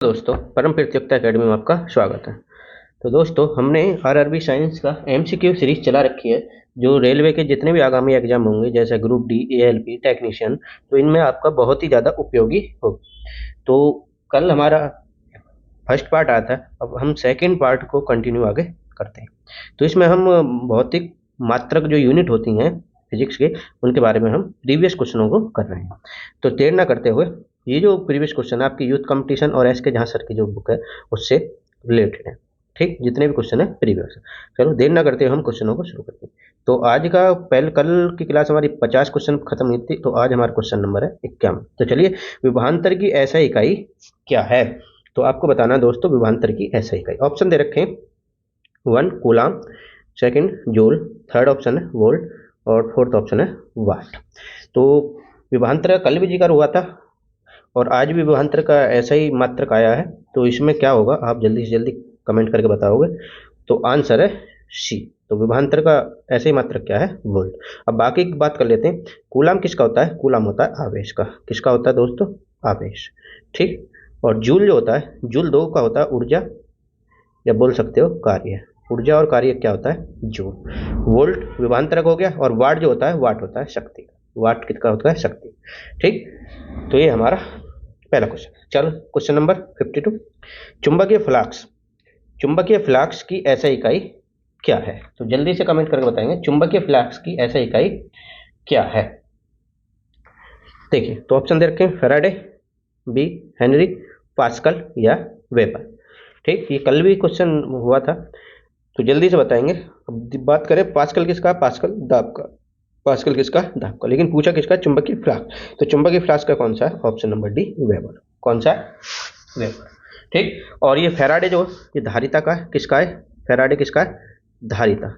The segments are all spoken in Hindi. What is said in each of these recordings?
दोस्तों, परम प्रतियोगिता एकेडमी में आपका स्वागत है। तो दोस्तों, हमने आरआरबी साइंस का एमसीक्यू सीरीज चला रखी है जो रेलवे के जितने भी आगामी एग्जाम होंगे जैसे ग्रुप डी, एएलपी, टेक्नीशियन, तो इनमें आपका बहुत ही ज़्यादा उपयोगी होगा। तो कल हमारा फर्स्ट पार्ट आया था, अब हम सेकेंड पार्ट को कंटिन्यू आगे करते हैं। तो इसमें हम भौतिक मात्रक जो यूनिट होती हैं फिजिक्स के, उनके बारे में हम प्रीवियस क्वेश्चनों को कर रहे हैं। तो देर ना करते हुए, ये जो प्रीवियस क्वेश्चन है आपकी यूथ कंपटीशन और एस के जहाँ सर की जो बुक है उससे रिलेटेड है। ठीक, जितने भी क्वेश्चन है प्रीवियस। चलो देर ना करते हुए हम क्वेश्चनों को शुरू करते हैं। तो आज का कल की क्लास हमारी 50 क्वेश्चन खत्म हुई थी, तो आज हमारा क्वेश्चन नंबर है 51। तो चलिए, विभवांतर की ऐसा इकाई क्या है? तो आपको बताना है दोस्तों, विभवांतर की ऐसा इकाई। ऑप्शन दे रखे हैं 1 coulomb, second joule, third option है वोल्ट और फोर्थ ऑप्शन है वाट। तो विभवांतर कल भी जिक्र हुआ था और आज भी विभवांतर का ऐसा ही मात्रक आया है। तो इसमें क्या होगा आप जल्दी से जल्दी कमेंट करके बताओगे। तो आंसर है सी। तो विभवांतर का ऐसे ही मात्रक क्या है? वोल्ट। अब बाकी की बात कर लेते हैं। कूलाम किसका होता है? कूलाम होता है आवेश का। किसका होता है दोस्तों? आवेश। ठीक। और जूल जो होता है, जूल दो का होता है ऊर्जा या बोल सकते हो कार्य। ऊर्जा और कार्य क्या होता है? जूल। वोल्ट विभवांतरक हो गया और वाट जो होता है, वाट होता है शक्ति। वाट किसका होता है? शक्ति। ठीक। तो ये हमारा पहला क्वेश्चन। चलो क्वेश्चन नंबर 52। चुंबकीय फ्लक्स, चुंबकीय फ्लक्स की ऐसा इकाई क्या है? तो जल्दी से कमेंट करके बताएंगे चुंबकीय फ्लक्स की ऐसा इकाई क्या है। देखिए, तो ऑप्शन दे रखे हैं फैराडे, बी हेनरी, पास्कल या वेबर। ठीक, ये कल भी क्वेश्चन हुआ था, तो जल्दी से बताएंगे। अब बात करें पास्कल किसका? पास्कल दाब का। पास्कल किसका? दाब का। लेकिन पूछा किसका? चुंबकीय फ्लक्स। तो चुंबकीय फ्लक्स का कौन सा है? Option number D weber. कौन सा? वेबर। ठीक। और ये फैराडे जो, ये धारिता का है। किसका है? फैराडे किसका है? धारिता।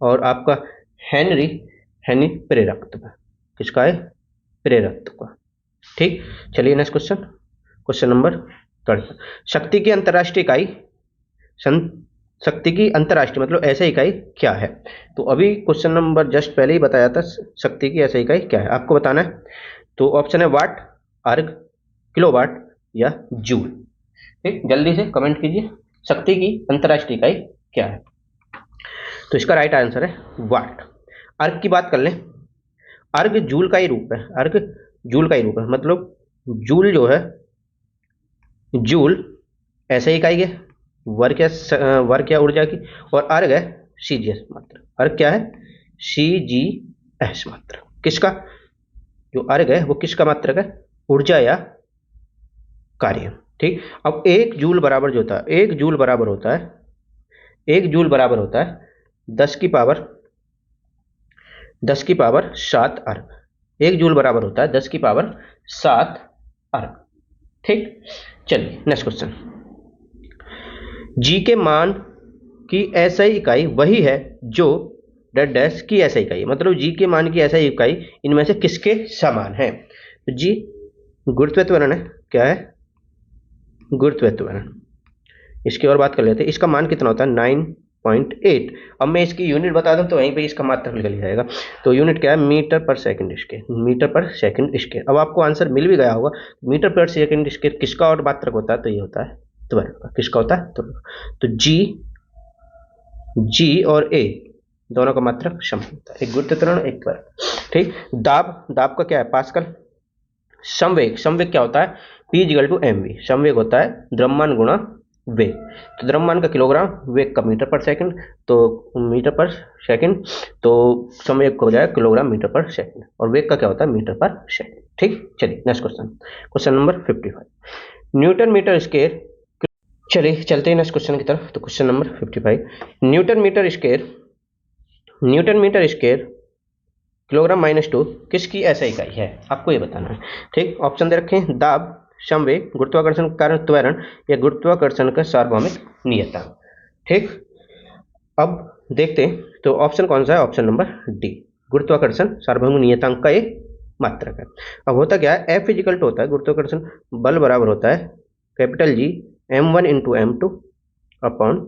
और आपका हेनरी, हेनरी प्रेरकत्व का। किसका है? प्रेरकत्व का। ठीक। चलिए नेक्स्ट क्वेश्चन, क्वेश्चन नंबर 30। शक्ति की अंतर्राष्ट्रीय इकाई, शक्ति की अंतर्राष्ट्रीय मतलब ऐसा इकाई क्या है? तो अभी क्वेश्चन नंबर जस्ट पहले ही बताया था, शक्ति की ऐसा इकाई क्या है आपको बताना है। तो ऑप्शन है वाट, अर्ग, किलोवाट या जूल। ठीक, जल्दी से कमेंट कीजिए शक्ति की अंतर्राष्ट्रीय इकाई क्या है। तो इसका राइट आंसर है वाट। अर्ग की बात कर लें, अर्ग जूल का ही रूप है। अर्ग जूल का ही रूप है, मतलब जूल जो है, जूल ऐसे इकाई है वर्ग या ऊर्जा की, और अर्ग है सीजीएस मात्र। अर्ग क्या है? सीजीएस मात्र। किसका? जो अर्ग है वो किसका मात्रक है? ऊर्जा या कार्य। ठीक। अब एक जूल बराबर जो होता है, एक जूल बराबर होता है, एक जूल बराबर होता है 10 की पावर 7 अर्ग। एक जूल बराबर होता है 10 की पावर 7 अर्ग। ठीक। चलिए नेक्स्ट क्वेश्चन। जी के मान की एसआई इकाई वही है जो डैश डैश की एसआई इकाई, मतलब जी के मान की एसआई इकाई इनमें से किसके समान है? तो जी गुरुत्व त्वरण है। क्या है? गुरुत्व त्वरण। इसकी और बात कर लेते हैं। इसका मान कितना होता है? 9.8। अब मैं इसकी यूनिट बता दूं तो वहीं पे इसका मात्रक निकल जाएगा। तो यूनिट क्या है? मीटर पर सेकंड स्क्वायर। मीटर पर सेकंड स्क्वायर। अब आपको आंसर मिल भी गया होगा। मीटर पर सेकंड स्क्वायर किसका और मात्रक होता है? तो ये होता है त्वरण का। किसका होता है? त्वरण। तो जी और ए दोनों का मात्रक समान होता है, एक गुरुत्व त्वरण एक त्वरण। ठीक। दाब, दाब का क्या है? पास्कल। संवेग, संवेग क्या होता है? P equal to mv। संवेग होता है द्रव्यमान गुणा वेग। तो द्रव्यमान का किलोग्राम, वेग का मीटर पर सेकंड, तो मीटर पर सेकंड, तो संवेग हो जाएगा किलोग्राम मीटर पर सेकंड, और वेग का क्या होता है? मीटर पर सेकंड। ठीक। चलिए next question, question number 55। Newton metre square. चलिए चलते हैं नेक्स्ट क्वेश्चन की तरफ। तो question number 55, newton metre square, newton metre square kilogram -2 किसकी ऐसा इकाई है? आपको ये बताना है। ठीक। ऑप्शन दे रखे हैं दाब, संवेग, गुरुत्वाकर्षण के कारण त्वरण या गुरुत्वाकर्षण का सार्वभौमिक नियतांक। ठीक। अब देखते हैं तो ऑप्शन कौन सा है? ऑप्शन नंबर डी, गुरुत्वाकर्षण सार्वभौमिक नियतांक का ये मात्रक है। अब होता क्या है? F इक्वल टू होता है गुरुत्वाकर्षण बल बराबर होता है capital G m1 into m2 upon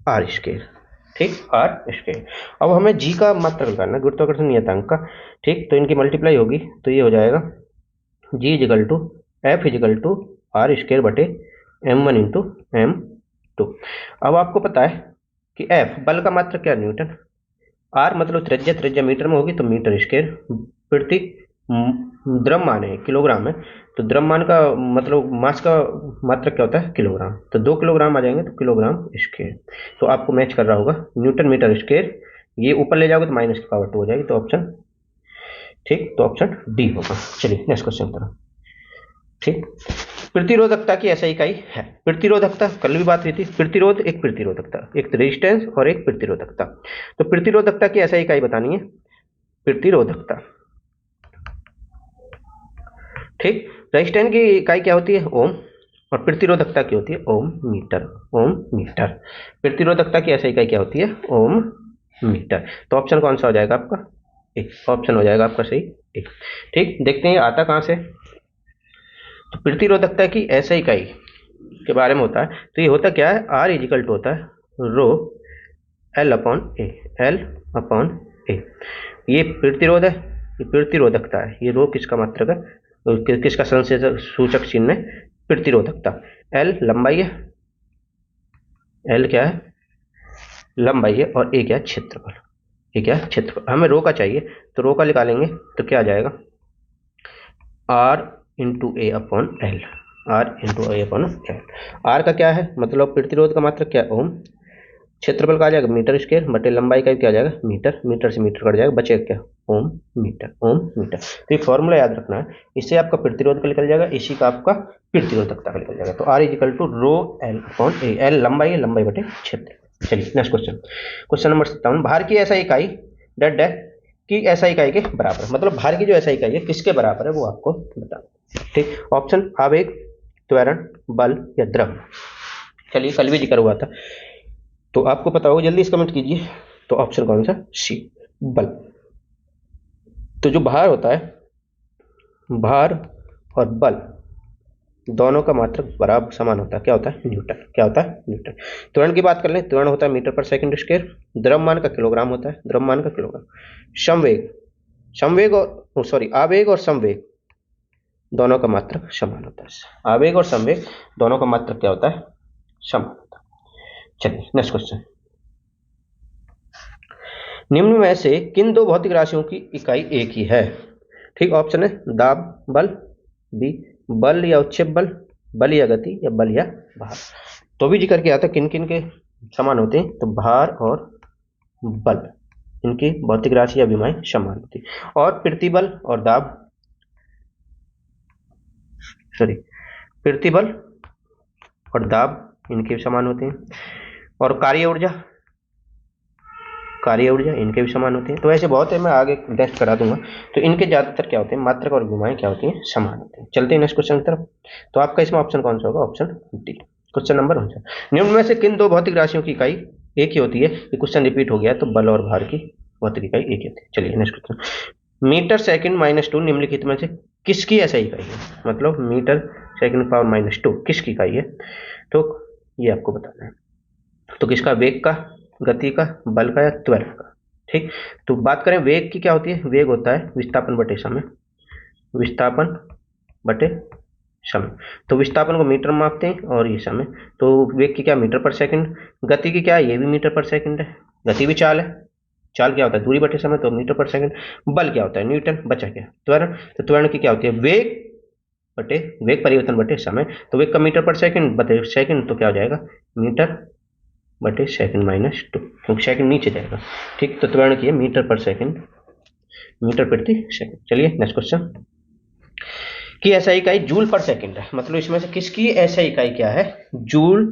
R square. ठीक, आर स्क्वायर। अब हमें जी का मात्रक निकालना है, गुरुत्वाकर्षण नियतांक का। ठीक। तो इनकी मल्टीप्लाई होगी तो ये हो जाएगा G equal to F equal to R square बटे m1 इंटू m2। अब आपको पता है कि F बल का मात्रक क्या, न्यूटन। R मतलब त्रिज्या, त्रिज्या मीटर में होगी तो मीटर स्क्वायर। प्रति द्रव्यमान है, किलोग्राम है, तो द्रव्यमान का मतलब मास का मात्रक क्या होता है, किलोग्राम। तो 2 किलोग्राम आ जाएंगे तो किलोग्राम स्क्वायर। तो आपको मैच कर रहा होगा न्यूटन मीटर स्क्वायर, ये ऊपर ले जाओगे तो माइनस की पावर 2 हो जाएगी, तो ऑप्शन ठीक, तो ऑप्शन डी होगा। चलिए नेक्स्ट क्वेश्चन तरफ। ठीक, प्रतिरोधकता की ऐसा इकाई है। प्रतिरोधकता कल भी बात हुई थी, प्रतिरोध एक प्रतिरोधकता, एक रेजिस्टेंस और एक प्रतिरोधकता। तो प्रतिरोधकता की ऐसा इकाई बतानी है, प्रतिरोधकता। ठीक, रेजिस्टेंस की इकाई क्या होती है, ओम, और प्रतिरोधकता की होती है ओम मीटर। ओम मीटर। प्रतिरोधकता की ऐसा इकाई क्या होती है, ओम मीटर। तो ऑप्शन कौन सा हो जाएगा आपका, एक। ऑप्शन हो जाएगा आपका सही एक। ठीक, देखते हैं आता कहां से। तो प्रतिरोधकता की ऐसा इकाई के बारे में होता है, तो ये होता क्या है, आर इजिकल टू होता है रो L upon A, L upon ए। ये प्रतिरोध है, ये प्रतिरोधकता है, ये रो किसका मात्रक है, किसका संश्लेषक सूचक चिन्ह है, प्रतिरोधकता। एल लंबाई है, एल क्या है, लंबाई है, और ए क्या है, क्षेत्रफल। ये क्या है, क्षेत्रफल। हमें रो का चाहिए, तो रो का निकालेंगे तो क्या आ जाएगा, R into A upon L, R into A upon L. R का क्या है, मतलब प्रतिरोध का मात्रक क्या है, ओम। क्षेत्रफल का आ जाएगा मीटर स्क्वायर, बटे लंबाई का क्या आ जाएगा, मीटर, मीटर से मीटर कट जाएगा, बचेगा क्या, ओम मीटर, ओम मीटर। तो ये फॉर्मूला याद रखना है, इससे आपका प्रतिरोध का निकल जाएगा, इसी का आपका प्रतिरोधकता का निकल जाएगा। तो R equal to rho L upon A, L लंबाई है, लंबाई बटे क्षेत्र। चलिए नेक्स्ट क्वेश्चन, क्वेश्चन नंबर 57। भार की ऐसा इकाई डेट डैश की ऐसा इकाई के बराबर है, मतलब भार की जो ऐसा इकाई है किसके बराबर है वो आपको बताना। ठीक, ऑप्शन आवेग, त्वरण, बल या द्रव। चलिए कल भी जिक्र हुआ था, तो आपको पता होगा, जल्दी से कमेंट कीजिए। तो ऑप्शन कौन सा, सी, बल। तो जो भार होता है, भार और बल दोनों का मात्रक बराबर समान होता है, क्या होता है, न्यूटन। क्या होता है, न्यूटन। त्वरण की बात कर लें, त्वरण होता है मीटर पर सेकंड स्क्वायर। द्रव्यमान का किलोग्राम होता है, द्रव्यमान का किलोग्राम। संवेग, संवेग और सॉरी आवेग और संवेग दोनों का मात्रक समान होता है। आवेग और संवेग दोनों का मात्रक क्या होता है, समान होता है। चलिए नेक्स्ट क्वेश्चन। निम्न में से किन दो भौतिक राशियों की इकाई एक ही है। ठीक, ऑप्शन है दाब बल, बी बल या उत्क्षेप बल, बल या गति, या बल या भार। तो भी जिक्र किया था किन किन के समान होते हैं, तो भार और बल, इनकी भौतिक राशि या विमाएं समान होती है। और प्रतिबल और दाब, सॉरी प्रतिबल और दाब इनके भी समान होते हैं। और कार्य ऊर्जा, कार्य ऊर्जा इनके भी समान होते हैं। तो ऐसे बहुत है, मैं आगे टेस्ट करा दूंगा। तो इनके ज्यादातर क्या होते हैं, मात्रक और विमाएं क्या होती हैं, समान होते हैं। चलते हैं नेक्स्ट क्वेश्चन की तरफ। तो आपका इसमें ऑप्शन कौन सा होगा, ऑप्शन डी। Question number 19। निम्न में से किन दो भौतिक राशियों की इकाई एक ही होती है। ये क्वेश्चन रिपीट हो गया, तो बल और भार की भौतिक इकाई एक ही होती है। चलिए next question. Metre second minus 2 निम्नलिखित में से किसकी ऐसा इकाई है, मतलब मीटर सेकंड पावर माइनस 2 किसकी इकाई है, तो ये आपको बताना है। तो किसका, वेग का, गति का, बल का, या त्वरण का। ठीक, तो बात करें वेग की, क्या होती है, वेग होता है विस्थापन बटे समय, विस्थापन बटे समय। तो विस्थापन को मीटर में मापते हैं और ये समय, तो वेग की क्या, मीटर पर सेकंड। गति की क्या है, ये भी मीटर पर सेकंड है, गति भी चाल है, चाल क्या होता है, दूरी बटे समय, तो मीटर पर सेकंड। बल क्या होता है, न्यूटन। बचा क्या, त्वरण। तो त्वरण की क्या होती है, वेग बटे, वेग परिवर्तन बटे समय। तो वेग का मीटर पर सेकंड बटे सेकंड, तो क्या हो जाएगा, मीटर बटे सेकंड माइनस 2, क्योंकि सेकंड नीचे जाएगा। ठीक, तो त्वरण की है मीटर पर सेकंड, मीटर प्रति सेकंड। चलिए नेक्स्ट क्वेश्चन। कि ऐसा इकाई जूल पर सेकंड है, मतलब इसमें से किसकी ऐसा इकाई क्या है, जूल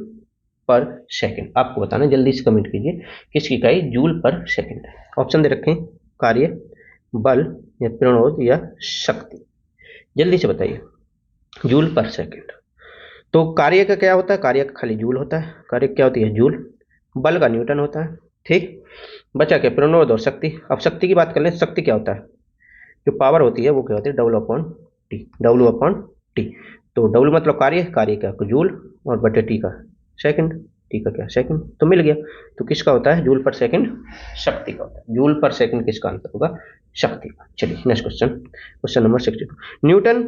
पर सेकंड। आपको बताना, जल्दी से कमेंट कीजिए, किसकी इकाई जूल पर सेकंड है। ऑप्शन दे रखे हैं, कार्य, बल, या प्रतिरोध, या शक्ति। जल्दी से बताइए, जूल पर सेकंड। तो कार्य का क्या होता है, कार्य का खाली जूल होता है, कार्य क्या होती है, जूल। बल का न्यूटन होता है। ठीक, बचा क्या, प्रतिरोध और शक्ति। अब शक्ति की बात कर लें, शक्ति क्या होता है, जो पावर होती है वो क्या होती है, W upon T, W upon T. तो डब्ल्यू मतलब कार्य, कार्य का जूल, और बटे टी का सेकंड, टी का क्या, सेकंड। तो मिल गया। तो किसका होता है, जूल पर सेकंड, शक्ति का होता है। जूल पर सेकंड किसका आंसर होगा, शक्ति का। चलिए next question, question number 62। Newton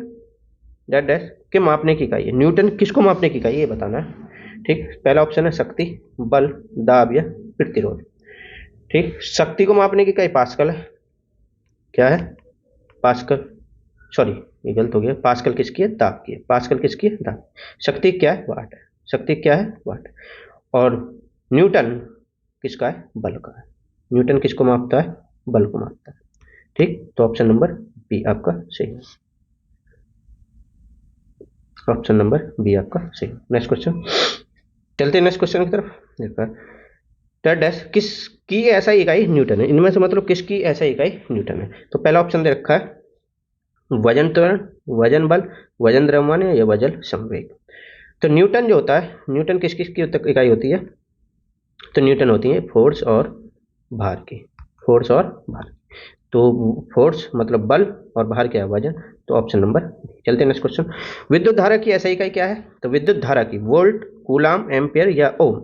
dash dash के मापने की इकाई है। न्यूटन किसको मापने की इकाई है ये बताना है। ठीक, पहला ऑप्शन है शक्ति, बल, दाब या प्रतिरोध। ठीक, शक्ति को मापने की इकाई पास्कल है। क्या है? पास्कल, सॉरी ये गलत हो गया, पास्कल किसकी है? दाब की है। पास्कल किसकी है? दाब। शक्ति क्या है? वाट है। शक्ति क्या है? वाट। और न्यूटन किसका है? बल का है। न्यूटन किसको मापता है? बल को मापता है। ठीक, तो ऑप्शन नंबर बी आपका सही है। ऑप्शन नंबर बी आपका सही। नेक्स्ट क्वेश्चन, चलते हैं नेक्स्ट क्वेश्चन की तरफ। देखा डैश किसकी ऐसा इकाई न्यूटन है। इनमें से मतलब किसकी ऐसा इकाई न्यूटन है। तो पहला ऑप्शन दे रखा है वजन त्वरण, वजन बल, वजन द्रव्यमान या वजन संवेग। तो न्यूटन जो होता है, न्यूटन किस किस की इकाई होती है? तो न्यूटन होती है फोर्स और भार की। फोर्स और भार। तो फोर्स मतलब बल और भार क्या है? वजन। तो ऑप्शन नंबर। चलते हैं नेक्स्ट क्वेश्चन, विद्युत धारा की ऐसा इकाई क्या है? तो विद्युत धारा की वोल्ट, कूलाम, एम्पियर या ओम।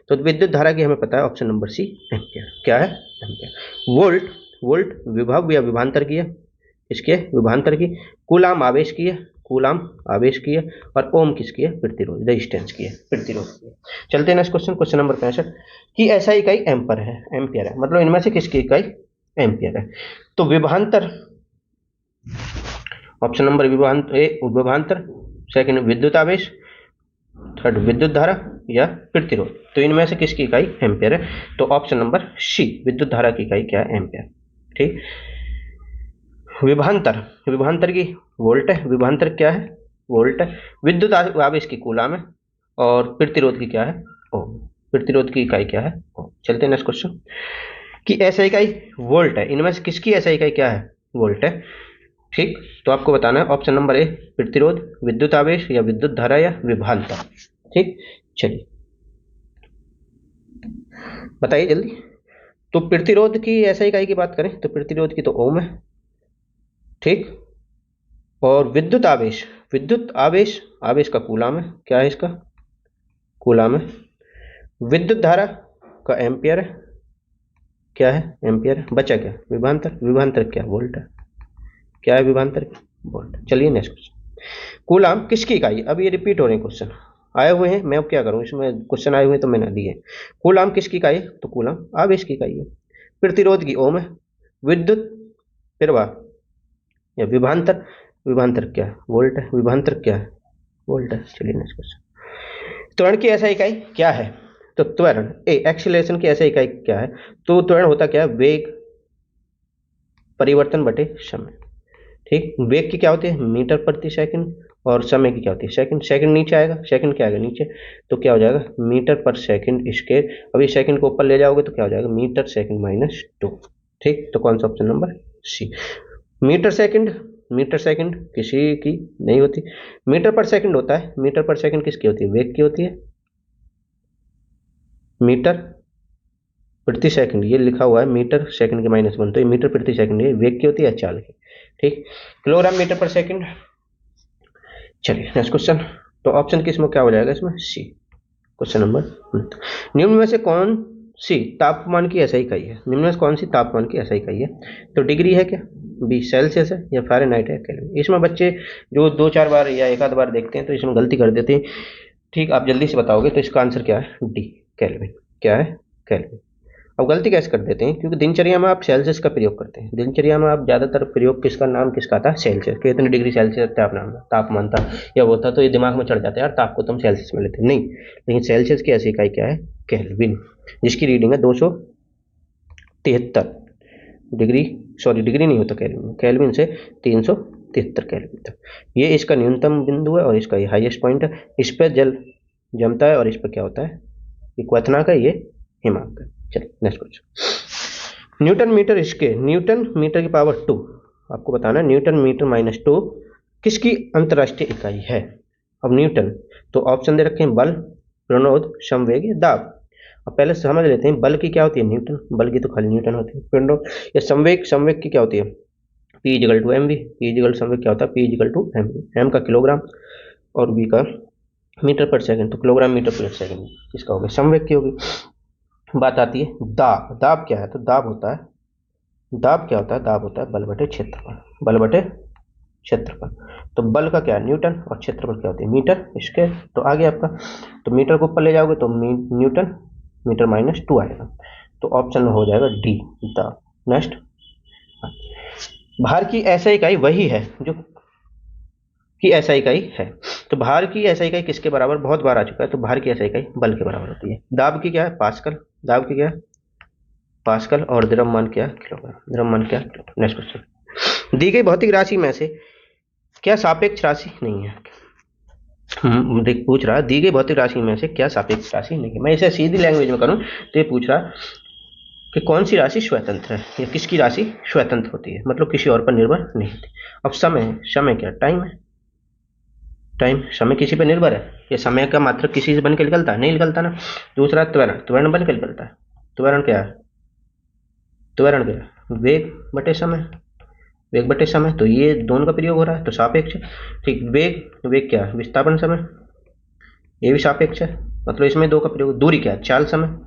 तो विद्युत धारा की हमें पता है ऑप्शन नंबर सी एम्पियर। क्या है? एम्पियर। वोल्ट, वोल्ट विभव या विभवांतर की है। इसके विभवांतर की। कूलाम आवेश की है, कूलाम आवेश की है। और ओम किसकी है? प्रतिरोध, रेजिस्टेंस की है, प्रतिरोध की है। चलते हैं नेक्स्ट क्वेश्चन, क्वेश्चन नंबर 65 की ऐसा इकाई एम्पर है, एम्पियर है। मतलब इनमें से किसकी इकाई एम्पियर है। तो विभवांतर, ऑप्शन नंबर विभवांतर, सेकंड विद्युत आवेश, थर्ड विद्युत धारा या प्रतिरोध। तो इनमें से किसकी इकाई एम्पियर है? तो ऑप्शन नंबर सी विद्युत धारा की इकाई क्या है? एम्पियर। ठीक, विभवांतर, विभवांतर की वोल्ट है। विभवांतर क्या है? वोल्ट है। विद्युत आवेश की कूलाम है। और प्रतिरोध की क्या है? ओम। प्रतिरोध की इकाई क्या है? ओम। चलते हैं नेक्स्ट क्वेश्चन, कि ऐसा इकाई वोल्ट है। इनमें से किसकी ऐसा इकाई क्या है? वोल्ट है। ठीक, तो आपको बताना है ऑप्शन नंबर ए प्रतिरोध, विद्युत आवेश या विद्युत धारा या विभवांतर। ठीक, चलिए बताइए जल्दी। तो प्रतिरोध की ऐसा इकाई की बात करें तो प्रतिरोध की तो ओम है। ठीक, और विद्युत आवेश, विद्युत आवेश, आवेश का कूलाम है। क्या है इसका? कूलाम है। विद्युत धारा का एम्पियर है। क्या है? एम्पियर है। बचा क्या? विभवांतर, विभवांतर क्या? वोल्ट है। क्या है विभवांतर? वोल्ट। चलिए नेक्स्ट क्वेश्चन, कूलाम किसकी इकाई? अब ये रिपीट हो रहे हैं क्वेश्चन आए हुए हैं, मैं अब क्या करूं, इसमें क्वेश्चन आए हुए हैं तो मैंने दिए। कूलाम किसकी इकाई? तो कूलाम आवेश की इकाई है। प्रतिरोध की ओम है। विद्युत प्रवाह या विभवांतर, विभवांतर क्या है? वोल्ट है। विभवांतर क्या है? वोल्ट है। चलिए नेक्स्ट क्वेश्चन, त्वरण की ऐसा इकाई क्या है? तो त्वरण एक्सीलरेशन की ऐसा इकाई क्या है? तो त्वरण होता क्या है? वेग परिवर्तन बटे समय। ठीक, वेग की क्या होती है? मीटर प्रति सेकंड। और समय की क्या होती है? सेकंड। सेकंड नीचे आएगा, सेकंड क्या आएगा? नीचे। तो क्या हो जाएगा? मीटर पर सेकंड स्क्वायर। अभी सेकंड को ऊपर ले जाओगे तो क्या हो जाएगा? Metre second minus 2। ठीक, तो कौन सा option number C. Metre second, metre second किसी की नहीं होती, मीटर पर सेकंड होता है। मीटर पर सेकंड किसकी होती है? वेग की होती है। मीटर प्रति सेकंड ये लिखा हुआ है, मीटर सेकंड के -1, तो ये मीटर प्रति सेकंड है। वेग की होती है चाल की। ठीक, किलोग्राम मीटर पर सेकंड। चलिए नेक्स्ट क्वेश्चन, तो ऑप्शन किस में क्या हो जाएगा? इसमें सी। क्वेश्चन नंबर, निम्न में से कौन सी तापमान की ऐसा इकाई है? निम्न में से कौन सी तापमान की ऐसा इकाई है? तो डिग्री है क्या, बी सेल्सियस है, या फ़ारेनहाइट है, केल्विन। इसमें बच्चे जो 2-4 बार या एक आध बार देखते हैं तो इसमें गलती कर देते हैं। ठीक, आप जल्दी से बताओगे तो इसका आंसर क्या है? D kelvin. क्या है? केल्विन। अब गलती कैसे कर देते हैं? क्योंकि दिनचर्या में आप सेल्सियस का प्रयोग करते हैं। दिनचर्या में आप ज़्यादातर प्रयोग किसका नाम किसका आता है? सेल्सियस। कितने डिग्री सेल्सियस तापमान था या वो था, तो ये दिमाग में चढ़ जाता है यार, ताप को तुम सेल्सियस में लेते हैं। नहीं, लेकिन सेल्सियस की ऐसी इकाई क्या है? केल्विन, जिसकी रीडिंग है 273 डिग्री, सॉरी डिग्री नहीं होता केल्विन, केल्विन से 373 केल्विन तक। ये इसका न्यूनतम बिंदु है और इसका ये हाईएस्ट पॉइंट है। इस पर जल जमता है और इस पर क्या होता है? ये क्वथनांक है, ये हिमांक है। चलिए नेक्स्ट क्वेश्चन, न्यूटन मीटर इसके, न्यूटन मीटर की पावर 2 आपको बताना है। न्यूटन मीटर -2 किसकी अंतर्राष्ट्रीय इकाई है? अब न्यूटन, तो ऑप्शन दे रखे हैं बल, प्रणोद, संवेग या दाब। अब पहले समझ लेते हैं बल की क्या होती है? न्यूटन। बल की तो खाली न्यूटन होती है। प्रणोद या संवेग, संवेग की क्या होती है? P = mv। P संवेग क्या होता है? P = mv। m का किलोग्राम और v का मीटर पर सेकंड, तो किलोग्राम मीटर पर सेकंड किसका होगा? संवेग की होगी। बात आती है दाब। दाब क्या है? तो दाब होता है, दाब क्या होता है? दाब होता है बल बटे क्षेत्रफल। बल बटे क्षेत्रफल। तो बल का क्या है न्यूटन और क्षेत्रफल क्या होती है मीटर स्क्वायर। तो आगे आपका तो मीटर को ऊपर ले जाओगे तो न्यूटन, मीटर माइनस 2 आएगा। तो ऑप्शन में हो जाएगा डी द। नेक्स्ट, भार की ऐसा इकाई वही है जो की ऐसा इकाई है। तो भार की ऐसा इकाई किसके बराबर, बहुत बार आ चुका है। तो भार की ऐसा इकाई बल के बराबर होती है। दाब की क्या है पास्कल, दाब की क्या है पास्कल, और द्रव्यमान क्या है किलोग्राम, द्रव्यमान क्या है किलोग्राम। नेक्स्ट क्वेश्चन, दी गई भौतिक राशि में से क्या सापेक्ष राशि नहीं है। देख पूछ रहा दी गई भौतिक राशि में से क्या सापेक्ष राशि नहीं है। मैं इसे सीधी लैंग्वेज में करूं तो ये पूछ रहा कि कौन सी राशि स्वतंत्र है या किसकी राशि स्वतंत्र होती है, मतलब किसी और पर निर्भर नहीं होती। अब समय, समय क्या टाइम है, टाइम समय किसी पर निर्भर है, ये समय का मात्रक किसी से बन के निकलता है, नहीं निकलता ना। दूसरा त्वरण, त्वरण बन के निकलता है। त्वरण क्या है, त्वरण क्या है वेग बटे समय, वेग बटे समय। तो ये दोनों का प्रयोग हो रहा है तो सापेक्ष है। ठीक, वेग, वेग क्या है विस्थापन समय, ये भी सापेक्ष है, मतलब इसमें दो का प्रयोग। दूरी क्या है चाल समय,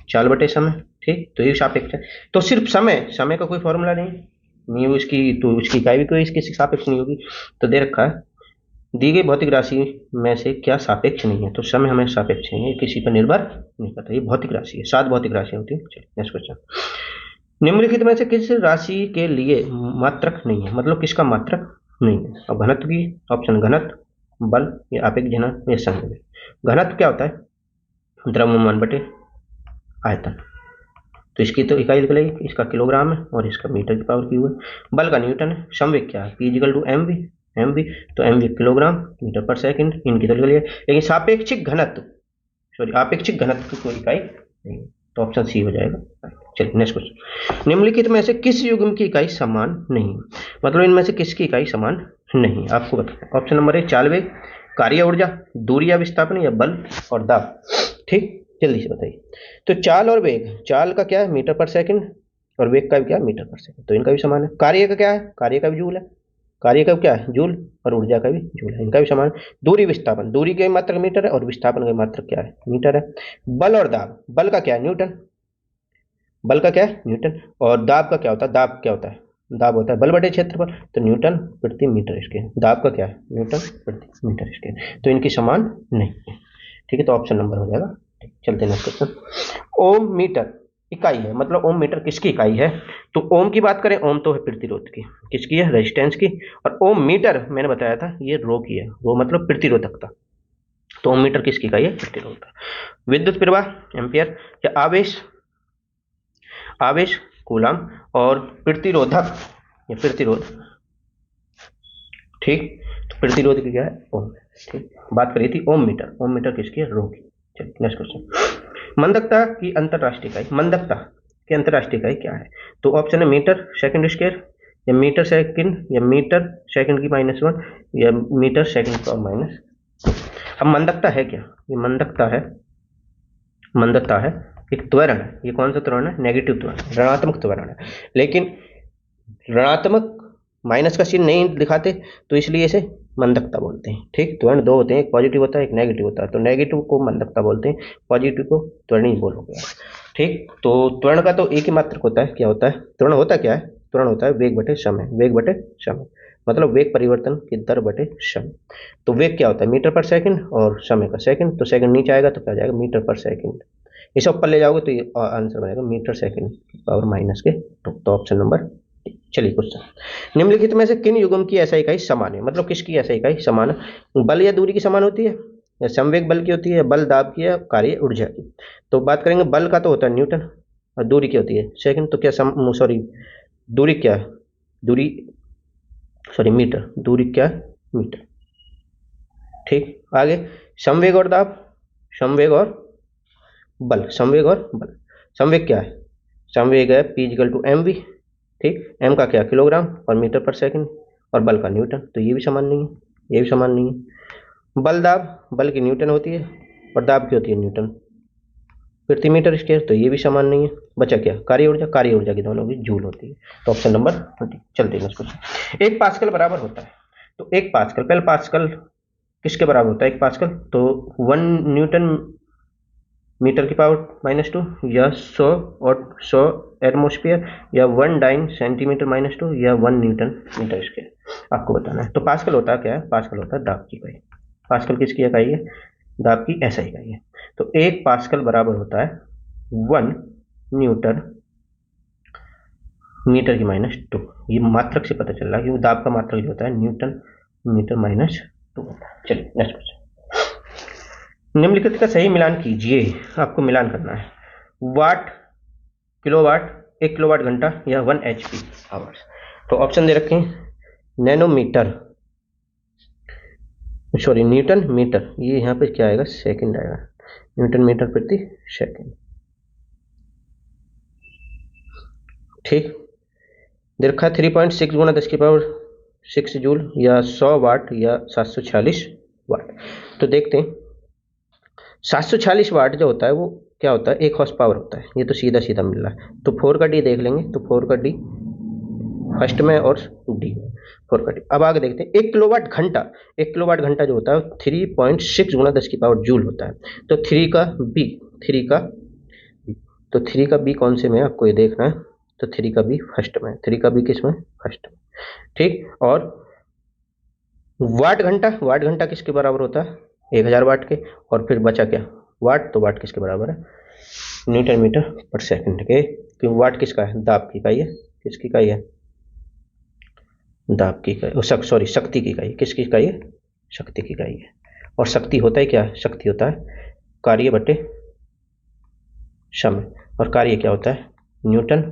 चाल बटे समय। ठीक, तो ये भी सापेक्ष है। तो सिर्फ समय, समय का कोई फॉर्मूला नहीं उसकी, तो उसकी इकाई भी कोई इसके सापेक्ष नहीं होगी। तो दे रखा है दी गई भौतिक राशि में से क्या सापेक्ष नहीं है। तो समय हमें सापेक्ष नहीं है, किसी पर निर्भर नहीं करता, ये भौतिक राशि है। 7 भौतिक राशि होती है। चलिए नेक्स्ट क्वेश्चन, निम्नलिखित में से किस राशि के लिए मात्रक नहीं है, मतलब किसका मात्रक नहीं है। अब घनत्व की ऑप्शन, घनत्व, बल या आपेक्षिक घनत्व या संवेग। घनत्व क्या होता है द्रव्यमान बटे आयतन, तो इसकी तो इकाई निकलेगी, इसका किलोग्राम है और इसका मीटर की पावर क्यूब है। बल का न्यूटन है। संवेग क्या है P=mv, mv तो mv किलोग्राम मीटर पर सेकंड, इनकी तो निकल गई। लेकिन सापेक्षिक घनत्व, सॉरी आपेक्षिक घनत्व की कोई इकाई नहीं, तो ऑप्शन सी हो जाएगा। चलिए नेक्स्ट क्वेश्चन, निम्नलिखित में से किस युग्म की इकाई समान नहीं, मतलब इनमें से किसकी इकाई समान नहीं आपको बताओ। ऑप्शन नंबर 1 चाल वेग, कार्य ऊर्जा, दूरी या विस्थापन, या बल और दाब। ठीक, जल्दी से बताइए। तो चाल और वेग, चाल का क्या है मीटर पर सेकंड और वेग का भी क्या है मीटर पर सेकंड, तो इनका भी समान है। कार्य का क्या है, कार्य का भी जूल है, कार्य का क्या है जूल, और ऊर्जा का भी जूल है, इनका भी समान है। दूरी विस्थापन, दूरी की मात्रक मीटर है और विस्थापन की मात्रक क्या है मीटर है। बल और दाब, बल का क्या है न्यूटन, बल का क्या है न्यूटन, और दाब का क्या होता है, दाब क्या होता है, दाब होता है बल बटे क्षेत्रफल, तो न्यूटन प्रति मीटर स्क्वायर। दाब का क्या है न्यूटन प्रति मीटर स्क्वायर, तो इनकी समान नहीं है। ठीक है, तो ऑप्शन नंबर हो जाएगा। चलते हैं क्वेश्चन, ओम मीटर इकाई है, मतलब ओम मीटर किसकी इकाई है। तो ओम की बात करें, ओम तो है प्रतिरोध की, किसकी है रेजिस्टेंस की, और ओम मीटर मैंने बताया था ये रो की है, रो मतलब प्रतिरोधकता। तो ओम मीटर किसकी इकाई है प्रतिरोधकता। विद्युत प्रवाह एम्पियर, या आवेश, आवेश कूलम, और प्रतिरोधक या प्रतिरोध। ठीक, तो प्रतिरोध की क्या है ओम। ठीक, बात करी थी ओम मीटर, ओम मीटर किसकी है रो की। चलिए नेक्स्ट क्वेश्चन, मंदकता की अंतरराष्ट्रीय इकाई, मंदकता की अंतरराष्ट्रीय इकाई क्या है। तो ऑप्शन है मीटर सेकंड स्क्वायर, या मीटर सेकंड, या मीटर सेकंड की -1, या मीटर सेकंड की माइनस। अब मंदकता है क्या, ये मंदकता है, मंदता है एक त्वरण है। ये कौन सा त्वरण है नेगेटिव त्वरण, ऋणात्मक त्वरण है। लेकिन ऋणात्मक माइनस का चिन्ह नहीं दिखाते, तो इसलिए इसे मंदकता बोलते हैं। ठीक, त्वरण दो होते हैं, एक पॉजिटिव होता है एक नेगेटिव होता है, तो नेगेटिव को मंदकता बोलते हैं, पॉजिटिव को त्वरण ही बोलोगे। ठीक, तो त्वरण का तो एक ही मात्रक होता है, क्या होता है त्वरण, होता क्या है त्वरण होता है वेग बटे समय, वेग बटे समय मतलब वेग परिवर्तन की दर बटे समय। तो वेग क्या होता है मीटर पर सेकंड और समय का सेकंड, तो सेकंड नीचे आएगा तो क्या जाएगा मीटर पर सेकंड, इसे ऊपर ले जाओगे तो ये आंसर बनेगा मीटर सेकंड पावर माइनस के 2। तो ऑप्शन नंबर। चलिए क्वेश्चन, निम्नलिखित में से किन युग्म की ऐसा इकाई समान है, मतलब किसकी ऐसा इकाई समान है। बल या दूरी की समान होती है, या संवेग बल की होती है, बल दाब की, या कार्य ऊर्जा की। तो बात करेंगे बल का तो होता है न्यूटन, और दूरी की होती है सेकंड, तो क्या सॉरी दूरी क्या है, दूरी सॉरी मीटर, दूरी क्या है मीटर। ठीक, आगे संवेग और दाब, संवेग और बल, संवेग और बल। संवेग क्या है, संवेग है P=mv। ठीक, m का क्या किलोग्राम और मीटर पर सेकंड, और बल का न्यूटन, तो ये भी समान नहीं है, ये भी समान नहीं है। बल दाब, बल की न्यूटन होती है और दाब की होती है न्यूटन प्रति मीटर स्क्वायर, तो ये भी समान नहीं है। बचा क्या कार्य ऊर्जा, कार्य ऊर्जा की दोनों की जूल होती है। तो ऑप्शन नंबर 20। चलते हैं क्वेश्चन, 1 पास्कल बराबर होता है। तो 1 पास्कल, पहले पास्कल किसके बराबर होता है 1 पास्कल, तो 1 न्यूटन मीटर की पावर -2 या 100 और 100 एटमॉस्फेयर या 1 डाइन सेंटीमीटर -2 या 1 न्यूटन मीटर स्क्वायर आपको बताना है। तो पास्कल होता क्या है? पास्कल होता है दाब की इकाई। पास्कल किसकी इकाई है? दाब की ऐसा इकाई है। तो 1 पास्कल बराबर होता है 1 न्यूटन मीटर की -2। ये मात्रक से पता चल रहा है कि वो दाब का मात्रक जो होता है न्यूटन मीटर -2 होता है। चलिए नेक्स्ट क्वेश्चन। निम्नलिखित का सही मिलान कीजिए। आपको मिलान करना है। वाट, किलोवाट, 1 किलोवाट घंटा या 1 HP आवर्स। तो ऑप्शन दे रखे हैं नैनोमीटर, सॉरी न्यूटन मीटर, ये यहाँ पे क्या आएगा? सेकंड आएगा। न्यूटन मीटर प्रति सेकंड। ठीक, दे रखा है 3.6 गुना 10 की पावर 6 जूल या 100 वाट या 746 वाट। तो देखते हैं 746 वाट जो होता है वो क्या होता है? 1 हॉर्स पावर होता है। ये तो सीधा सीधा मिल रहा है। तो 4 का डी देख लेंगे। तो 4 का डी फर्स्ट में और डी 4 का डी। अब आगे देखते हैं 1 किलोवाट घंटा। 1 किलोवाट घंटा जो होता है 3.6 गुना 10 की पावर जूल होता है। तो 3 का बी, 3 का बी, तो 3 का बी कौन से में है आपको ये देखना है। तो 3 का बी फर्स्ट में, 3 का बी किस में? फर्स्ट में। ठीक, और वाट घंटा, वाट घंटा किसके बराबर होता है? 1000 वाट के। और फिर बचा क्या? वाट। तो वाट किसके बराबर है? न्यूटन मीटर पर सेकंड के। क्योंकि वाट किसका है? दाब की इकाई है। किसकी इकाई है? दाब की इकाई, सॉरी शक्ति की इकाई। किसकी इकाई है? शक्ति की इकाई है। और शक्ति होता है क्या? शक्ति होता है कार्य बटे समय। और कार्य क्या होता है? न्यूटन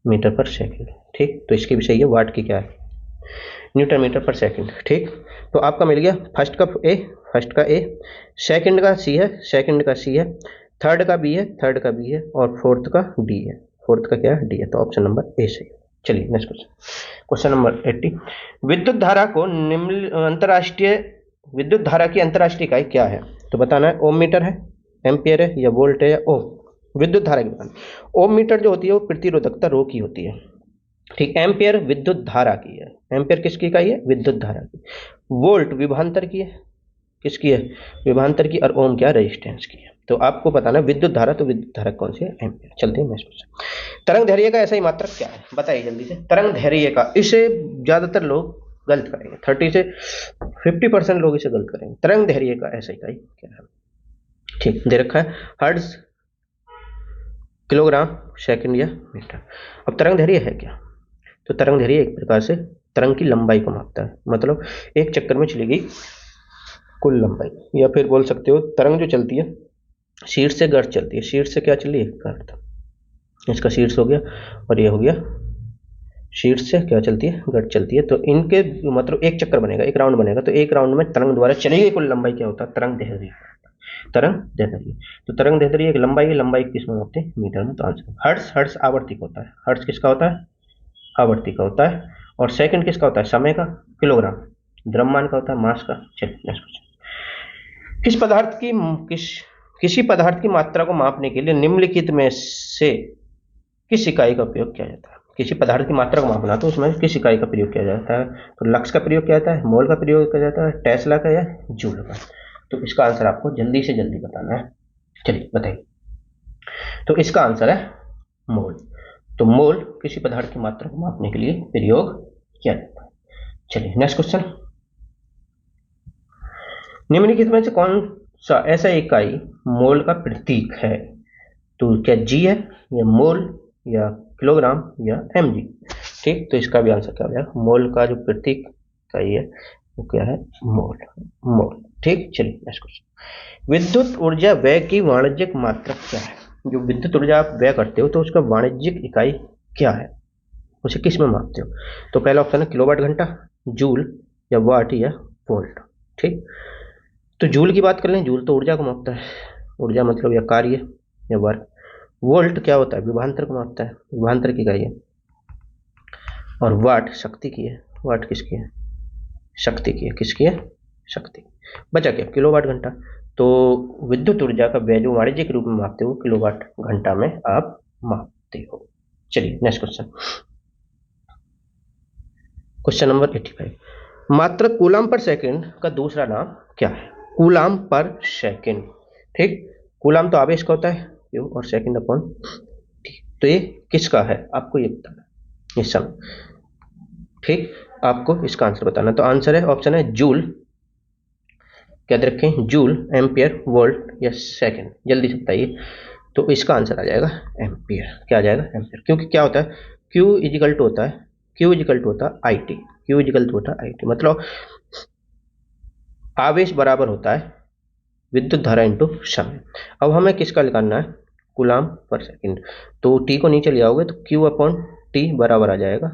मीटर पर सेकंड। ठीक, तो इसकी भी सही है। वाट की क्या है? न्यूटन मीटर पर सेकंड। ठीक, तो आपका मिल गया फर्स्ट का ए, फर्स्ट का ए, सेकंड का सी है, सेकंड का सी है, थर्ड का बी है, थर्ड का बी है, और फोर्थ का डी है। फोर्थ का क्या है? डी है। तो ऑप्शन नंबर ए सही है। चलिए नेक्स्ट क्वेश्चन। Question number 80। विद्युत धारा को निम्न अंतरराष्ट्रीय विद्युत धारा की अंतरराष्ट्रीय इकाई क्या है? तो बताना है ओम मीटर है, एम्पियर है, या वोल्ट है, या ओम। विद्युत धारा की बताना। ओम मीटर जो होती है वो प्रतिरोधकता रो की होती है। ठीक, एम्पियर विद्युत धारा की है। एम्पियर किसकी इकाई है? विद्युत धारा की। वोल्ट विभवांतर की है। किसकी है? विभवांतर की। और ओम क्या? रेजिस्टेंस की है। तो आपको बताना विद्युत धारा, तो विद्युत धारा कौन सी है? एम्पियर। चलते हैं नेक्स्ट क्वेश्चन। तरंग धैर्य का ऐसा ही मात्रक क्या है? बताइए जल्दी से। तरंग धैर्य का, इसे ज्यादातर लोग गलत करेंगे। 30 से 50% लोग इसे गलत करेंगे। तरंग धैर्य का ऐसा इकाई क्या है? ठीक, दे रखा है हर्ट्ज, किलोग्राम, सेकंड या मीटर। अब तरंग धैर्य है क्या? तो तरंग धैर्य एक प्रकार से तरंग की लंबाई को मापता है। मतलब एक चक्कर में चली गई कुल लंबाई, या फिर बोल सकते हो तरंग जो चलती है शीर्ष से गर्त चलती है। शीर्ष से क्या चली है? गर्त। इसका शीर्ष हो गया और ये हो गया शीर्ष से क्या चलती है? गर्त चलती है। तो इनके मतलब एक चक्कर बनेगा, एक राउंड बनेगा। तो एक राउंड में तरंग द्वारा चली गई कुल लंबाई क्या होता है? तरंग दैर्ध्य। तरंग दैर्ध्य। तो तरंग दैर्ध्य एक लंबाई है। लंबाई किस में मापते हैं? मीटर में। तो आंसर हर्ट्ज। हर्ट्ज आवर्तिक होता है। हर्ट्ज किसका होता है? आवर्ती का होता है। और सेकंड किसका होता है? समय का। किलोग्राम द्रव्यमान का होता है, मास का। चलिए नेक्स्ट क्वेश्चन। किस पदार्थ की किसी पदार्थ की मात्रा को मापने के लिए निम्नलिखित में से किस इकाई का प्रयोग किया जाता है? किसी पदार्थ की मात्रा को मापना तो उसमें किस इकाई का प्रयोग किया जाता है? तो लक्स का प्रयोग किया जाता है, मोल का प्रयोग किया जाता है, टेस्ला का, या जूल का। तो इसका आंसर आपको जल्दी से जल्दी बताना है। चलिए बताइए। तो इसका आंसर है मोल। तो मोल किसी पदार्थ की मात्रा को मापने के लिए प्रयोग किया जाता है। चलिए नेक्स्ट क्वेश्चन। निम्नलिखित में से कौन सा ऐसा इकाई मोल का प्रतीक है? तो क्या जी है, या मोल, या किलोग्राम, या mg? ठीक, तो इसका भी आंसर क्या हो जाएगा? मोल का जो प्रतीक इकाई है वो क्या है? मोल। मोल। ठीक, चलिए नेक्स्ट क्वेश्चन। विद्युत ऊर्जा व्यय की वाणिज्यिक मात्रक क्या है? जो विद्युत ऊर्जा आप व्यय करते हो तो उसका वाणिज्यिक इकाई क्या है? उसे किस में मापते हो? तो पहला ऑप्शन है किलोवाट घंटा, जूल, या वाट, या वोल्ट। ठीक, तो जूल की बात कर लें। जूल तो ऊर्जा को मापता है। ऊर्जा मतलब या कार्य या वर्क। वोल्ट क्या होता है? विभवांतर को मापता है। विभवांतर की इकाई है। और वाट शक्ति की है। वाट किसकी है? शक्ति की है। किसकी है? शक्ति। बचा क्या? किलोवाट घंटा। तो विद्युत ऊर्जा का व्यय जो वाणिज्यिक रूप में मापते हो किलोवाट घंटा में आप मापते हो। चलिए नेक्स्ट क्वेश्चन। Question number 85। मात्रक कूलम पर सेकंड का दूसरा नाम क्या है? Coulomb per second. ठीक, कूलाम तो आवेश का होता है Q और सेकंड अपॉन T। तो ये किसका है आपको ये बताना है इस समय, ठीक। आपको इसका आंसर बताना, तो आंसर है ऑप्शन है जूल, क्या दे रखें, जूल, एम्पियर, वोल्ट या सेकंड, जल्दी से बताइए। तो इसका आंसर आ जाएगा एम्पियर, क्या आ जाएगा एम्पियर, क्योंकि क्या होता है Q इजिकल टू होता है, Q इजिकल टू होता है IT, Q इजिकल टू होता है IT, मतलब आवेश बराबर होता है विद्युत धारा इंटू समय। अब हमें किसका निकालना है, कूलाम पर सेकंड, तो T को नीचे ले आओगे तो Q अपॉन T बराबर आ जाएगा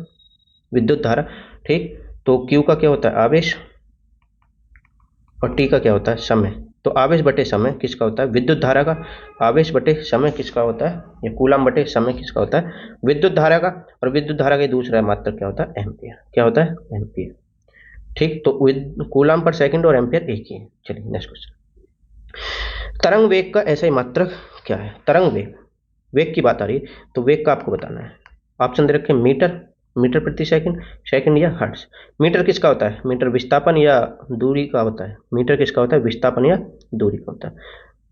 विद्युत धारा, ठीक। तो Q का क्या होता है आवेश और T का क्या होता है समय, तो आवेश बटे समय किसका होता है विद्युत धारा का, आवेश बटे समय किसका होता है, या कूलाम बटे समय किसका होता है विद्युत धारा का, और विद्युत धारा का दूसरा मात्रक क्या होता है एम्पियर, क्या होता है एम्पियर, ठीक। तो कूलाम पर सेकंड और एम्पियर एक ही है। चलिए नेक्स्ट क्वेश्चन, तरंग वेग का ऐसा ही मात्रक क्या है, तरंग वेग, वेग की बात आ रही है तो वेग का आपको बताना है। ऑप्शन दे रखे मीटर, मीटर प्रति सेकंड, सेकंड या हर्ट्ज। मीटर किसका होता है, मीटर विस्थापन या दूरी का होता है, मीटर किसका होता है विस्थापन या दूरी का होता है,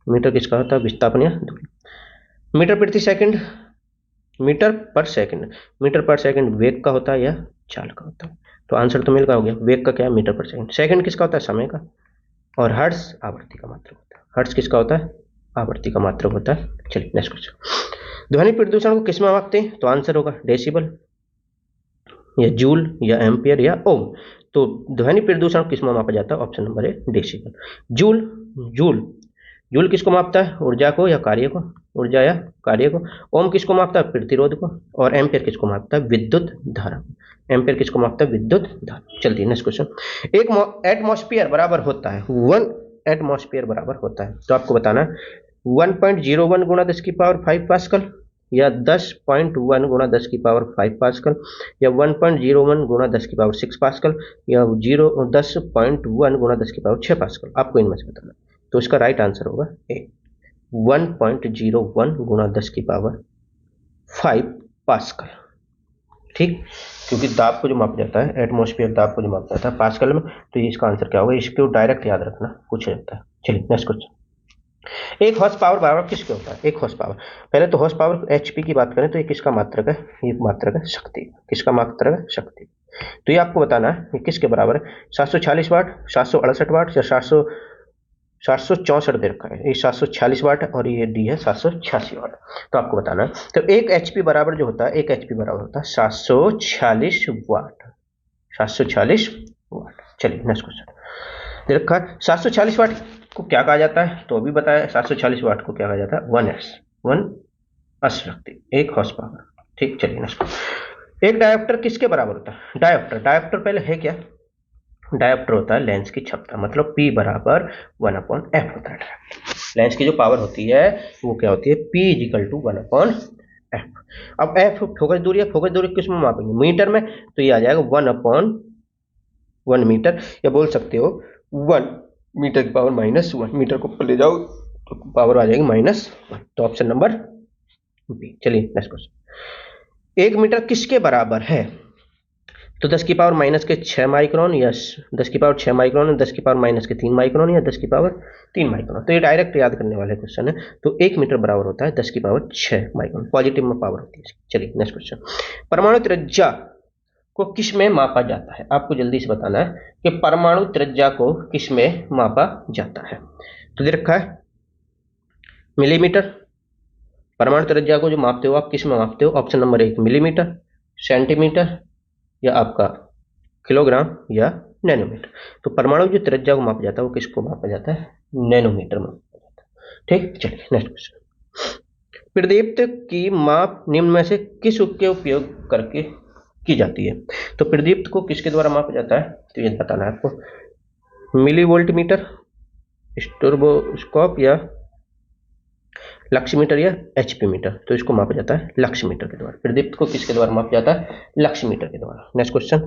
मीटर किसका होता है विस्थापन या दूरी। मीटर प्रति सेकंड, मीटर पर सेकंड, मीटर पर सेकंड वेग का होता है या चाल का होता है, तो आंसर तो मिल गया हो गया, वेग का क्या है मीटर पर सेकंड, सेकंड किसका होता है समय का, और हर्ट्ज आवृत्ति का मात्रक होता है, हर्ट्ज किसका होता है आवृत्ति का मात्रक होता है। चलिए नेक्स्ट क्वेश्चन, ध्वनि प्रदूषण को किस में मापते हैं, तो आंसर होगा डेसिबल या जूल या एम्पियर या ओम। तो ध्वनि प्रदूषण किस में मापा जाता है, ऑप्शन नंबर है डेसिबल। जूल, जूल, जूल किसको मापता है ऊर्जा को या कार्य को, ऊर्जा या कार्य को। ओम किसको मापता है प्रतिरोध को, और एम्पियर किसको मापता है विद्युत धारा को, एम्पियर किसको मापता है विद्युत धारा। चलती है नेक्स्ट क्वेश्चन, एक एटमॉस्फेयर बराबर होता है 1 एटमॉस्फेयर बराबर होता है, तो आपको बताना है 1.01 गुणा 10 की पावर 5 पास्कल, या 10.1 गुणा 10 की पावर 5 पास्कल, या 1.01 गुणा 10 की पावर 6 पास्कल, या 10.1 गुणा 10 की पावर 6 पास्कल, आपको इनमें से बताना। तो इसका राइट आंसर होगा ए 1.01 गुणा 10 की पावर 5 पास्कल, ठीक। क्योंकि दाब को जो मापा जाता है एटमॉस्फेयर दाब को जो मापा जाता है पास्कल में, तो ये इसका आंसर क्या होगा, इसको डायरेक्ट याद रखना पूछ जाता है। चलिए नेक्स्ट क्वेश्चन, एक हॉर्स पावर बराबर किसके होता है, एक हॉर्स पावर, पहले तो हॉर्स पावर एचपी की बात करें तो ये किसका मात्रक है, ये मात्रक है शक्ति, किसका मात्रक है शक्ति। तो ये आपको बताना है ये किसके बराबर है, 746 वाट, 768 वाट या 764 दे रखा है, ये 746 वाट है और ये डी है 786 वाट। तो आपको बताना है, तो एक एचपी बराबर जो होता है, एक एचपी बराबर होता है 746 वाट, 746 वाट। चलिए नेक्स्ट क्वेश्चन दे रखा है, 740 वाट को क्या कहा जाता है, तो अभी बताया 740 वाट को क्या कहा जाता है 1 अशक्ति, एक हॉर्स पावर, ठीक। चलिए नेक्स्ट, एक डायोप्टर किसके बराबर होता है, डायोप्टर, डायोप्टर पहले है क्या, डायोप्टर होता है लेंस की क्षमता, मतलब P बराबर 1/f होता है। लेंस की जो पावर होती है वो क्या होती है, P इजिकल टू 1/f। अब f फोकस दूरी है, फोकस दूरी किस में मापेंगे मीटर में, तो ये आ जाएगा 1/1 मीटर, या बोल सकते हो 1 मीटर की पावर -1, मीटर को ऊपर ले जाओ तो पावर आ जाएगी -1, तो ऑप्शन नंबर बी। चलिए नेक्स्ट क्वेश्चन, 1 मीटर किसके बराबर है, तो 10 की पावर -6 माइक्रोन, या 10 की पावर 6 माइक्रोन, 10 की पावर -3 माइक्रोन, या 10 की पावर 3 माइक्रोन। तो ये डायरेक्ट याद करने वाले क्वेश्चन है। तो 1 मीटर बराबर होता है 10 की पावर 6 माइक्रोन, पॉजिटिव में पावर होती है। चलिए नेक्स्ट क्वेश्चन, परमाणु त्रिज्या को किस में मापा जाता है, आपको जल्दी से बताना है कि परमाणु त्रिज्या को किस में मापा जाता है। तो दे रखा है मिलीमीटर, परमाणु त्रिज्या को जो मापते हो आप किस में मापते हो, ऑप्शन नंबर 1 मिलीमीटर, सेंटीमीटर, या आपका किलोग्राम, या नैनोमीटर। तो परमाणु जो त्रिज्या को मापा जाता है वो किसको मापा जाता है, नैनोमीटर में मापा जाता है, ठीक। चलिए नेक्स्ट क्वेश्चन, प्रदीप्त की माप निम्न में से किस के उपयोग करके की जाती है, तो प्रदीप्त को किसके द्वारा मापा जाता है, तो ये बताना है आपको, मिली वोल्ट मीटर, स्ट्रोबोस्कोप, या लक्ष्य मीटर, या एचपी मीटर। तो इसको मापा जाता है लक्ष्य मीटर के द्वारा, प्रदीप्त को किसके द्वारा मापा जाता है लक्ष्य मीटर के द्वारा। नेक्स्ट क्वेश्चन,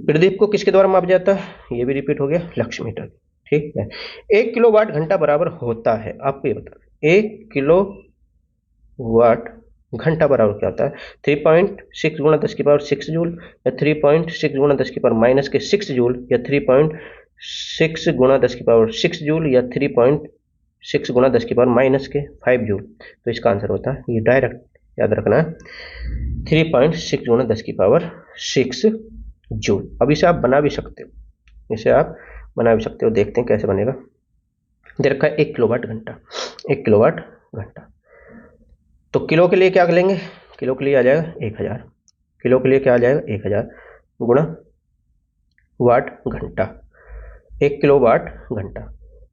प्रदीप्त को किसके द्वारा मापा जाता है, ये भी रिपीट हो गया लक्ष्य मीटर, ठीक है। 1 किलोवाट घंटा बराबर होता है, आपको ये बताना 1 किलोवाट घंटा बराबर क्या होता है, 3.6 गुणा 10 की पावर 6 जूल, या 3.6 गुणा 10 की पावर -6 जूल, या 3.6 गुणा 10 की पावर 6 जूल, या 6 गुना 10 की पावर माइनस के 5 जूल। तो इसका आंसर होता है, ये डायरेक्ट याद रखना है, 3.6 गुना 10 की पावर 6 जूल। अब इसे आप बना भी सकते हो, इसे आप बना भी सकते हो, देखते हैं कैसे बनेगा। दे रखा है 1 किलोवाट घंटा, 1 किलोवाट घंटा। तो किलो के लिए क्या लेंगे, किलो के लिए आ जाएगा 1000, किलो के लिए क्या आ जाएगा 1000 गुणा वाट घंटा, 1 किलोवाट घंटा,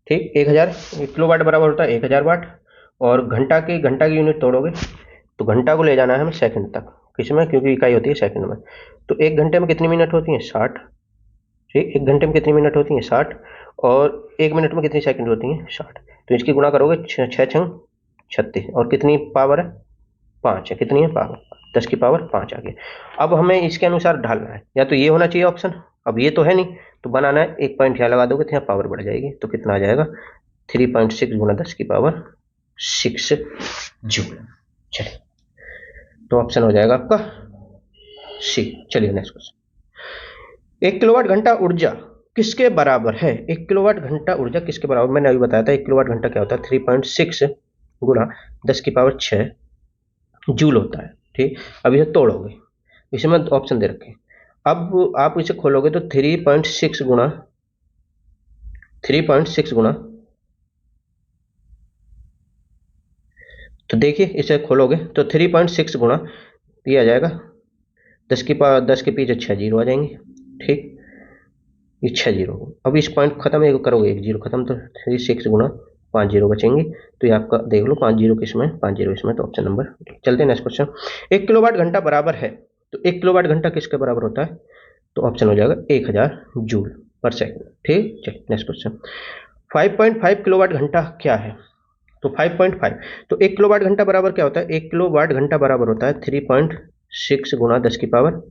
ठीक। 1000 1 किलोवाट बराबर होता है 1000 वाट, और घंटा की यूनिट तोड़ोगे तो घंटा को ले जाना है हमें सेकंड तक, किसमें, क्योंकि इकाई होती है सेकंड में। तो 1 घंटे में कितनी मिनट होती है 60, ठीक। 1 घंटे में कितनी मिनट होती है 60, और 1 मिनट में कितनी सेकंड होती है 60। तो इसकी गुणा करोगे 6 6 36, और कितनी पावर है 5 है, कितनी है पावर 10 की पावर 5 आ गई। अब हमें इसके अनुसार ढालना है, या तो ये होना चाहिए ऑप्शन, अब ये तो है नहीं, तो बनाना है, एक पॉइंट यहाँ लगा दोगे तो यहाँ पावर बढ़ जाएगी। तो कितना आ जाएगा 3.6 गुना 10 की पावर 6 जूल। चलिए, तो ऑप्शन हो जाएगा आपका सी। चलिए नेक्स्ट क्वेश्चन, 1 किलोवाट घंटा ऊर्जा किसके बराबर है, 1 किलोवाट घंटा ऊर्जा किसके बराबर, मैंने अभी बताया था 1 किलोवाट घंटा क्या होता है 3.6 गुना 10 की पावर 6 जूल होता है, ठीक। अब इसे तोड़ोगे, इसमें ऑप्शन दे रखे, अब आप इसे खोलोगे तो 3.6 गुना, तो देखिए इसे खोलोगे तो 3.6 गुना ये आ जाएगा 10 के पीछे 6 जीरो आ जाएंगे, ठीक। ये 6 जीरो, अब इस पॉइंट खत्म, एक करोगे 1 जीरो खत्म, तो 36 गुना 5 जीरो बचेंगे। तो ये आपका देख लो 5 जीरो किसमें, 5 जीरो इसमें, तो ऑप्शन नंबर। चलते हैं नेक्स्ट क्वेश्चन, 1 किलोवाट घंटा बराबर है, तो 1 किलोवाट घंटा किसके बराबर होता है, तो ऑप्शन हो जाएगा 1000 जूल पर सेकंड, ठीक। चलिए नेक्स्ट क्वेश्चन, 5.5 किलोवाट घंटा क्या है, तो 5.5, तो 1 किलोवाट घंटा बराबर क्या होता है, 1 किलोवाट घंटा बराबर होता है 3.6 गुना 10 की पावर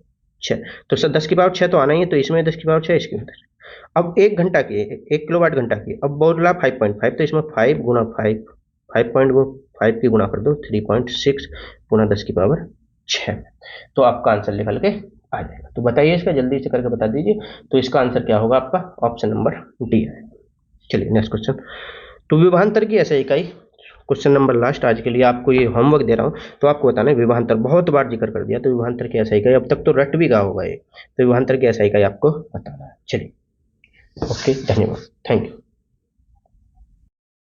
6। तो सर 10 की पावर 6 तो आना ही है, तो इसमें 10 की पावर 6, इसके अंदर। अब 1 घंटा की, 1 किलोवाट घंटा की, अब बोला 5.5, तो इसमें 5 गुना 5, 5 की गुणा कर दो 3.6 गुना 10 की पावर 6, तो आपका आंसर निकल के आ जाएगा। तो बताइए इसका, जल्दी से करके बता दीजिए। तो इसका आंसर क्या होगा आपका, ऑप्शन नंबर डी है। चलिए नेक्स्ट क्वेश्चन, तो विभवांतर की ऐसे इकाई, क्वेश्चन नंबर लास्ट आज के लिए आपको ये होमवर्क दे रहा हूँ, तो आपको बताना है विभवांतर, बहुत बार जिक्र कर दिया, तो विभवांतर की ऐसा इकाई अब तक तो रट भी गया होगा ये, तो विभवांतर की ऐसा इकाई आपको बताना है। चलिए, ओके, धन्यवाद, थैंक यू।